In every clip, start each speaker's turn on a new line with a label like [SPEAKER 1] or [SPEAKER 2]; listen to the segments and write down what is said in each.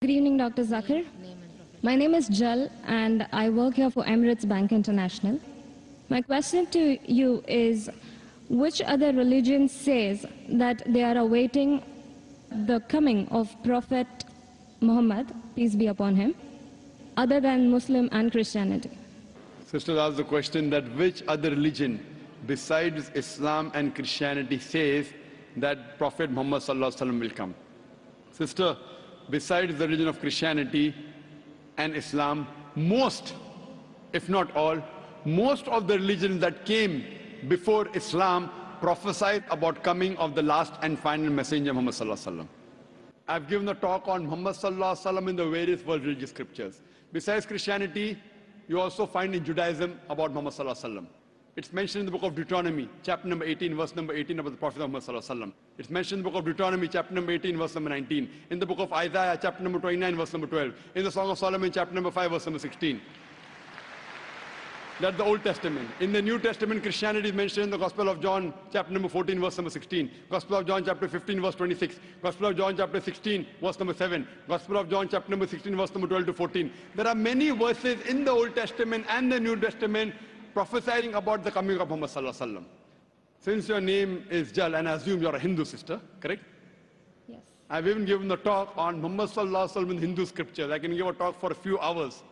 [SPEAKER 1] Good evening, Dr. Zakir. My name is Jal and I work here for Emirates Bank International. My question to you is, which other religion says that they are awaiting the coming of Prophet Muhammad, peace be upon him, other than Muslim and Christianity?
[SPEAKER 2] Sister asked the question that which other religion besides Islam and Christianity says that Prophet Muhammad will come. Sister, besides the religion of Christianity and Islam, most, if not all, most of the religions that came before Islam prophesied about coming of the last and final messenger Muhammad. I've given a talk on Muhammad in the various world religious scriptures. Besides Christianity, you also find in Judaism about Muhammad. It's mentioned in the book of Deuteronomy, chapter number 18, verse number 18 about the Prophet of Muhammad. It's mentioned in the book of Deuteronomy, chapter number 18, verse number 19. In the book of Isaiah, chapter number 29, verse number 12. In the Song of Solomon, chapter number 5, verse number 16. That's the Old Testament. In the New Testament, Christianity is mentioned in the Gospel of John, chapter number 14, verse number 16. Gospel of John, chapter 15, verse 26. Gospel of John, chapter 16, verse number 7. Gospel of John, chapter number 16, verse number 12 to 14. There are many verses in the Old Testament and the New Testament prophesying about the coming of Muhammad. Since your name is Jal, and I assume you're a Hindu sister, correct?
[SPEAKER 1] Yes.
[SPEAKER 2] I've even given a talk on Muhammad in Hindu scriptures. I can give a talk for a few hours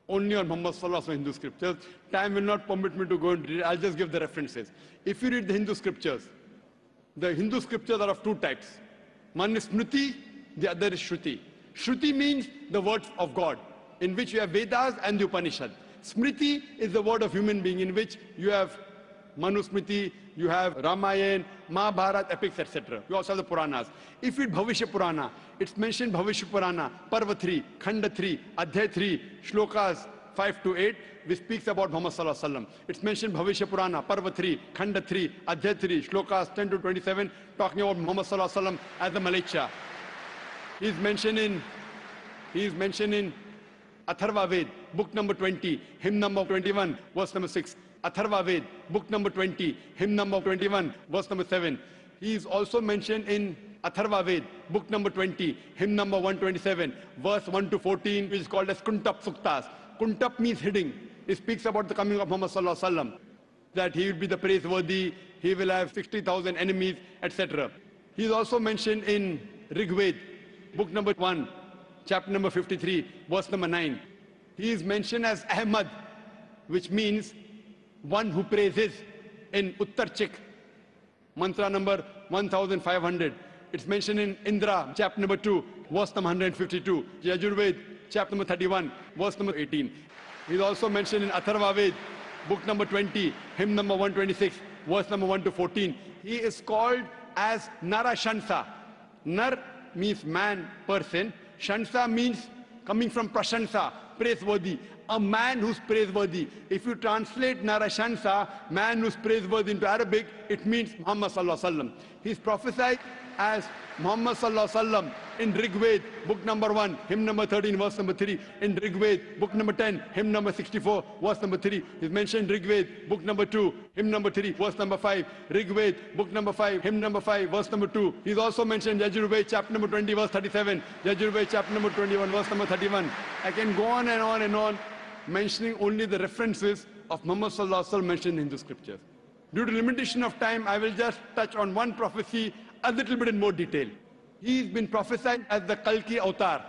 [SPEAKER 2] only on Muhammad in Hindu scriptures. Time will not permit me to go into it. I'll just give the references. If you read the Hindu scriptures are of two types. One is Smriti, the other is Shruti. Shruti means the words of God, in which you have Vedas and the Upanishad. Smriti is the word of human being, in which you have Manusmriti, you have Ramayana, Mahabharata, epics, etc. You also have the Puranas. If you read Bhavishya Purana, it's mentioned Bhavishya Purana, Parva 3, Khanda 3, Adhyay 3, Shlokas 5 to 8, which speaks about Muhammad. It's mentioned Bhavishya Purana, Parva 3, Khanda 3, Adhyay 3, Shlokas 10 to 27, talking about Muhammad as the Malacha. He is mentioned in Atharva Ved, book number 20, hymn number 21, verse number 6. Atharva Ved, book number 20, hymn number 21, verse number 7. He is also mentioned in Atharva Ved, book number 20, hymn number 127, verse 1 to 14, which is called as Kuntap Suktas. Kuntap means hiding. It speaks about the coming of Muhammad, that he will be the praiseworthy, he will have 60,000 enemies, etc. He is also mentioned in Rig Ved, book number 1, chapter number 53, verse number 9. He is mentioned as Ahmad, which means one who praises, in Uttarchik, mantra number 1500. It's mentioned in Indra, chapter number 2, verse number 152. Yajurved, chapter number 31, verse number 18. He's also mentioned in Atharva Ved, book number 20, hymn number 126, verse number 1 to 14. He is called as Narashansa. Nar means man, person. Shansa means coming from Prashansa, praiseworthy. A man who's praiseworthy. If you translate Narashansa, man who's praiseworthy, into Arabic, it means Muhammad. He's prophesied as Muhammad in Rig Ved, book number 1, hymn number 13, verse number 3. In Rig Ved, book number 10, hymn number 64, verse number 3. He's mentioned Rig Ved, book number 2, hymn number 3, verse number 5. Rig Ved, book number 5, hymn number 5, verse number 2. He's also mentioned Yajurved, chapter number 20, verse 37. Yajurved, chapter number 21, verse number 31. I can go on and on and on, mentioning only the references of Muhammad mentioned in Hindu scriptures. Due to limitation of time, I will just touch on one prophecy a little bit in more detail. He's been prophesied as the Kalki Avatar.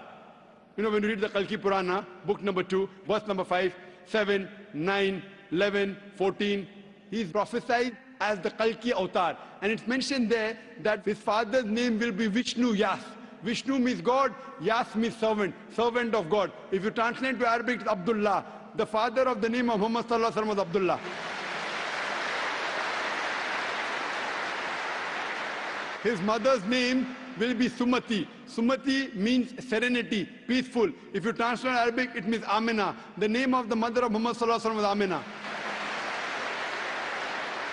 [SPEAKER 2] You know, when you read the Kalki Purana, book number 2, verse number 5, 7, 9, 11, 14, he's prophesied as the Kalki Avatar. And it's mentioned there that his father's name will be Vishnu Yas. Vishnu means God, Yas means servant, servant of God. If you translate to Arabic, it's Abdullah. The father of the name of Muhammad was Abdullah. His mother's name will be Sumati. Sumati means serenity, peaceful. If you translate Arabic, it means Amina. The name of the mother of Muhammad was Amina.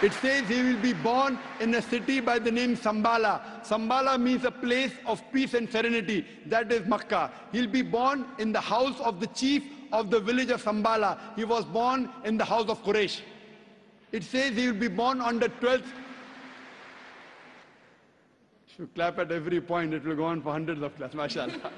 [SPEAKER 2] It says he will be born in a city by the name Sambala. Sambala means a place of peace and serenity. That is Makkah. He'll be born in the house of the chief of the village of Sambala. He was born in the house of Quraysh. It says he will be born on the 12th. If you clap at every point, it will go on for hundreds of claps, mashallah.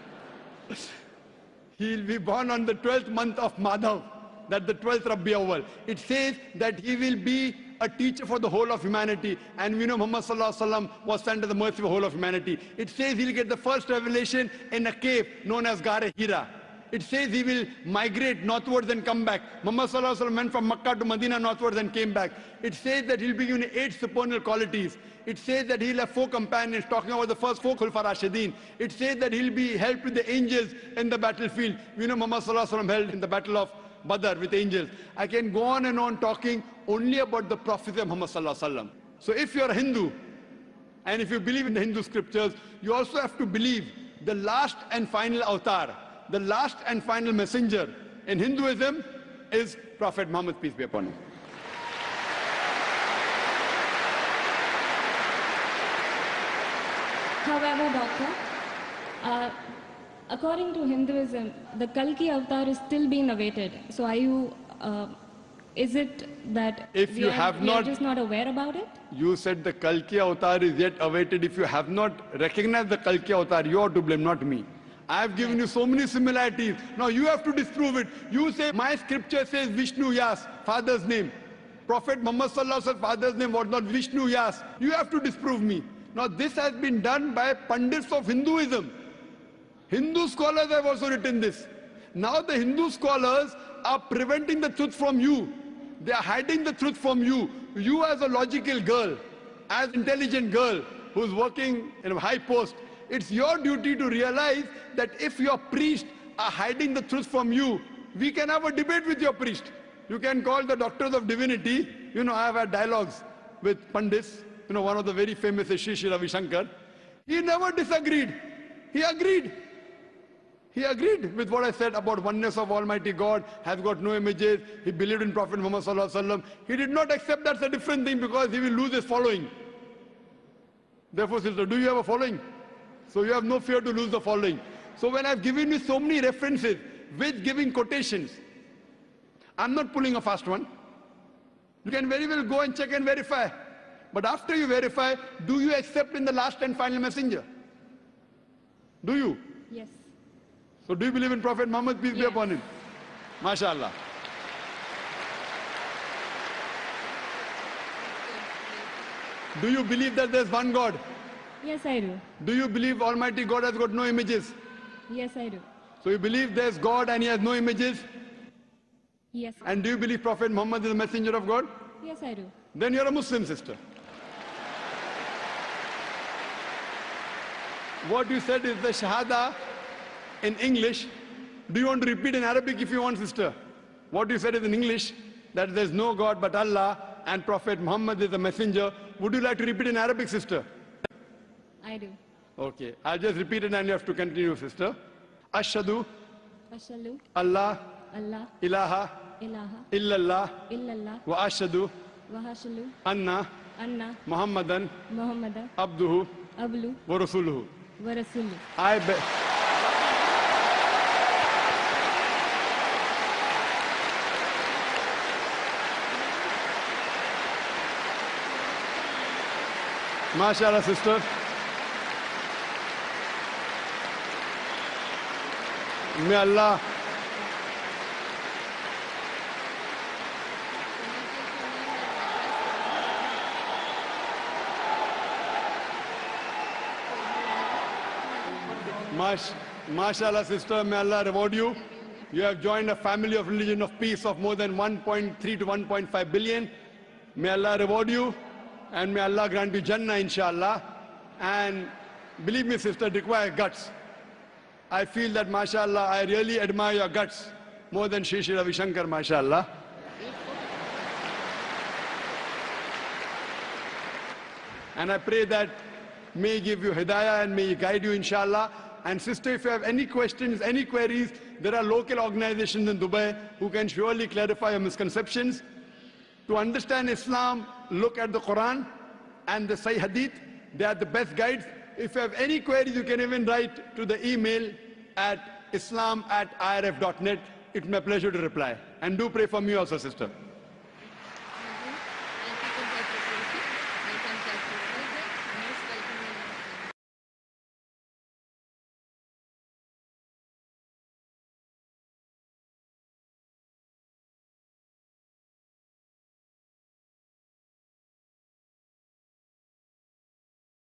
[SPEAKER 2] He'll be born on the 12th month of Madhav, that the 12th Rabbi Awwal. It says that he will be a teacher for the whole of humanity. And we know Muhammad Sallallahu Alaihi Wasallam was sent to the mercy of the whole of humanity. It says he'll get the first revelation in a cave known as Ghar Hira. It says he will migrate northwards and come back. Muhammad Sallallahu Alaihi Wasallam went from Makkah to Medina northwards and came back. It says that he'll be given 8 supernal qualities. It says that he'll have 4 companions, talking about the first 4 Khulfa Rashidin. It says that he'll be helped with the angels in the battlefield. We know Muhammad Sallallahu Alaihi Wasallam held in the battle of Badr with angels. I can go on and on talking only about the prophecy of Muhammad Sallallahu Alaihi Wasallam. So if you're a Hindu, and if you believe in the Hindu scriptures, you also have to believe the last and final avatar, the last and final messenger in Hinduism is Prophet Muhammad, peace be upon him.
[SPEAKER 1] However, Doctor, according to Hinduism, the Kalki avatar is still being awaited. So are you, is it that
[SPEAKER 2] if you have
[SPEAKER 1] we are
[SPEAKER 2] not,
[SPEAKER 1] just not aware about it?
[SPEAKER 2] You said the Kalki avatar is yet awaited. If you have not recognized the Kalki avatar, you are to blame, not me. I have given you so many similarities. Now you have to disprove it. You say, my scripture says Vishnu Yas, father's name. Prophet Muhammad Sallallahu Alaihi Wasallam's father's name was not Vishnu Yas. You have to disprove me. Now this has been done by pundits of Hinduism. Hindu scholars have also written this. Now the Hindu scholars are preventing the truth from you. They are hiding the truth from you. You as a logical girl, as intelligent girl who's working in a high post, it's your duty to realize that if your priests are hiding the truth from you, we can have a debate with your priest. You can call the doctors of divinity. You know, I have had dialogues with Pandits. You know, one of the very famous is Sri Ravi Shankar. He never disagreed. He agreed. He agreed with what I said about oneness of Almighty God, has got no images. He believed in Prophet Muhammad Sallallahu Alaihi Wasallam. He did not accept that's a different thing because he will lose his following. Therefore, sister, do you have a following? So you have no fear to lose the following. So when I've given you so many references with giving quotations, I'm not pulling a fast one. You can very well go and check and verify. But after you verify, do you accept in the last and final messenger? Do you?
[SPEAKER 1] Yes.
[SPEAKER 2] So do you believe in Prophet Muhammad, peace be upon him? MashaAllah. Do you believe that there's one God?
[SPEAKER 1] Yes, I do.
[SPEAKER 2] Do you believe Almighty God has got no images?
[SPEAKER 1] Yes, I do.
[SPEAKER 2] So you believe there's God and he has no images?
[SPEAKER 1] Yes.
[SPEAKER 2] And do you believe Prophet Muhammad is a messenger of God?
[SPEAKER 1] Yes, I do.
[SPEAKER 2] Then you're a Muslim, sister. What you said is the Shahada in English. Do you want to repeat in Arabic if you want, sister? What you said is in English, that there's no God but Allah and Prophet Muhammad is a messenger. Would you like to repeat in Arabic, sister?
[SPEAKER 1] I do.
[SPEAKER 2] Okay, I'll just repeat it and you have to continue, sister. Ashhadu
[SPEAKER 1] Ashhadu
[SPEAKER 2] Allah
[SPEAKER 1] Allah
[SPEAKER 2] ilaha
[SPEAKER 1] ilaha
[SPEAKER 2] illallah
[SPEAKER 1] illallah
[SPEAKER 2] wa ashhadu
[SPEAKER 1] wa ashhadu
[SPEAKER 2] anna
[SPEAKER 1] anna
[SPEAKER 2] Muhammadan
[SPEAKER 1] Muhammadan
[SPEAKER 2] abduhu
[SPEAKER 1] ablu
[SPEAKER 2] wa rasuluhu.
[SPEAKER 1] wa rasuluh.
[SPEAKER 2] I bet. MashaAllah, sister. May Allah MashaAllah, sister, may Allah reward you. You have joined a family of religion of peace of more than 1.3 to 1.5 billion. May Allah reward you and may Allah grant you Jannah, inshallah. And believe me, sister, it requires guts. I feel that, mashallah, I really admire your guts more than Sri Ravi Shankar, mashallah. And I pray that may He give you hidayah and may He guide you, inshallah. And sister, if you have any questions, any queries, there are local organizations in Dubai who can surely clarify your misconceptions. To understand Islam, look at the Quran and the Sahih Hadith. They are the best guides. If you have any queries, you can even write to the email at islam@irf.net. It's my pleasure to reply. And do pray for me also, sister.